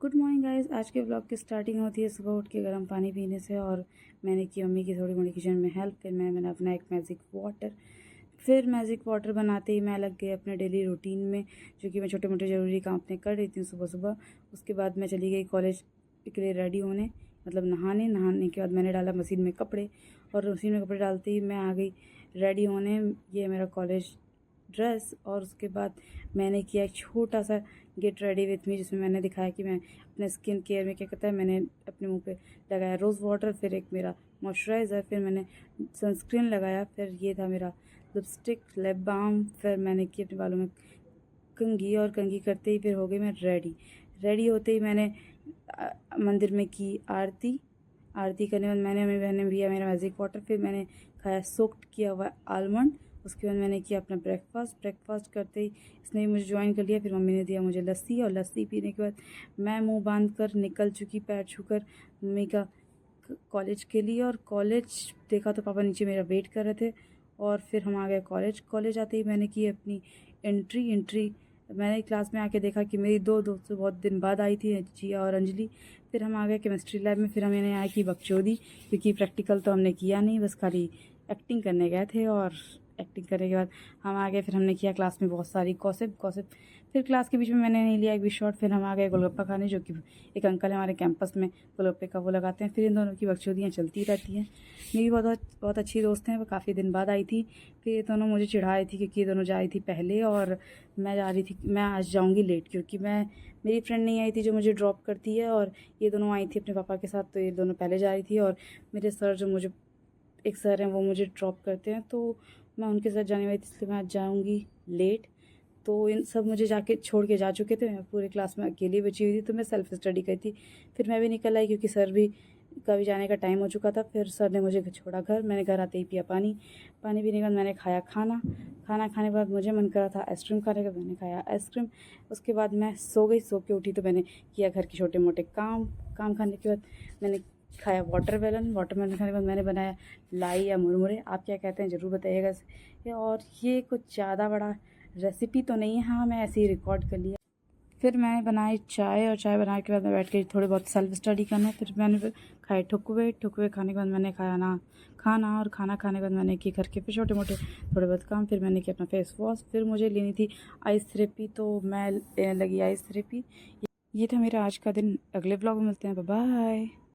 Good morning guys. आज के blog की स्टार्टिंग होती है सुबह उठ के गर्म पानी पीने से। और मैंने की मम्मी की थोड़ी मोड़ी किचन में हेल्प। फिर मैंने अपना एक मैजिक वाटर बनाते ही मैं लग गई अपने डेली रूटीन में, जो कि मैं छोटे मोटे ज़रूरी काम अपने कर रही थी सुबह सुबह। उसके बाद मैं चली गई कॉलेज के लिए रेडी होने, मतलब नहाने के बाद मैंने डाला मशीन में कपड़े, और मशीन में कपड़े डालते ही मैं आ गई रेडी होने। ये मेरा कॉलेज ड्रेस। और उसके बाद मैंने किया एक छोटा सा गेट रेडी विथ मी, जिसमें मैंने दिखाया कि मैं अपने स्किन केयर में क्या करता है। मैंने अपने मुंह पे लगाया रोज़ वाटर, फिर एक मेरा मॉइस्चराइज़र, फिर मैंने सनस्क्रीन लगाया, फिर ये था मेरा लिपस्टिक, लिप बाम, फिर मैंने की अपने बालों में कंघी, और कंघी करते ही फिर हो गई मैं रेडी होते ही मैंने मंदिर में की आरती करने के बाद मैंने अपनी बहन ने पिया मेरा मैजिक वाटर। फिर मैंने खाया सोक्ड किया हुआ आलमंड। उसके बाद मैंने किया अपना ब्रेकफास्ट करते ही इसने मुझे ज्वाइन कर लिया। फिर मम्मी ने दिया मुझे लस्सी, और लस्सी पीने के बाद मैं मुंह बांध कर निकल चुकी, पैर छूकर मम्मी का कॉलेज के लिए। और कॉलेज देखा तो पापा नीचे मेरा वेट कर रहे थे, और फिर हम आ गए कॉलेज आते ही मैंने की अपनी एंट्री। मैंने क्लास में आके देखा कि मेरी दो दोस्त बहुत दिन बाद आई थी, जिया और अंजलि। फिर हम आ गए केमिस्ट्री लैब में। फिर हमने यहाँ की बकचोदी, क्योंकि प्रैक्टिकल तो हमने किया नहीं, बस खाली एक्टिंग करने गए थे। और एक्टिंग करने के बाद हम आ गए, फिर हमने किया क्लास में बहुत सारी गॉसिप। फिर क्लास के बीच में मैंने नहीं लिया एक भी शॉट। फिर हम आ गए गोलगप्पा खाने, जो कि एक अंकल है हमारे कैंपस में गोलगप्पे का वो लगाते हैं। फिर इन दोनों की बकचोदियाँ चलती रहती हैं। मेरी बहुत अच्छी दोस्त हैं, वो काफ़ी दिन बाद आई थी। फिर ये दोनों मुझे चिढ़ा रही थी, क्योंकि ये दोनों जा रही थी पहले और मैं जा रही थी, मैं आज जाऊँगी लेट, क्योंकि मेरी फ्रेंड नहीं आई थी जो मुझे ड्रॉप करती है, और ये दोनों आई थी अपने पापा के साथ, तो ये दोनों पहले जा रही थी। और मेरे सर, जो मुझे एक सर हैं, वो मुझे ड्रॉप करते हैं, तो मैं उनके साथ जाने वाली थी, इसलिए मैं आज जाऊँगी लेट। तो इन सब मुझे जाके छोड़ के जा चुके थे, मैं पूरे क्लास में अकेली बची हुई थी, तो मैं सेल्फ स्टडी करी थी। फिर मैं भी निकल आई, क्योंकि सर भी का भी जाने का टाइम हो चुका था। फिर सर ने मुझे छोड़ा घर। मैंने घर आते ही पिया पानी पीने के बाद मैंने खाया खाना खाने के बाद मुझे मन करा था आइसक्रीम खाने का, मैंने खाया आइसक्रीम। उसके बाद मैं सो के उठी, तो मैंने किया घर के छोटे मोटे काम खाने के बाद मैंने खाया वाटरमेलन खाने के बाद मैंने बनाया लाई या मुरमुरे, आप क्या कहते हैं ज़रूर बताइएगा। और ये कुछ ज़्यादा बड़ा रेसिपी तो नहीं है, हाँ मैं ऐसे ही रिकॉर्ड कर लिया। फिर मैंने बनाई चाय, और चाय बनाने के बाद मैं बैठ के थोड़ी बहुत सेल्फ स्टडी करना। फिर मैंने खाए ठुकवे खाने के बाद मैंने खाया खाना, और खाना खाने के बाद मैंने किए घर के फिर छोटे मोटे थोड़े बहुत काम। फिर मैंने किया अपना फेस वॉश। फिर मुझे लेनी थी आइस थेरेपी, तो मैं लेने लगी आइस थेरेपी। ये था मेरा आज का दिन। अगले ब्लॉग में मिलते हैं, बाय बाय।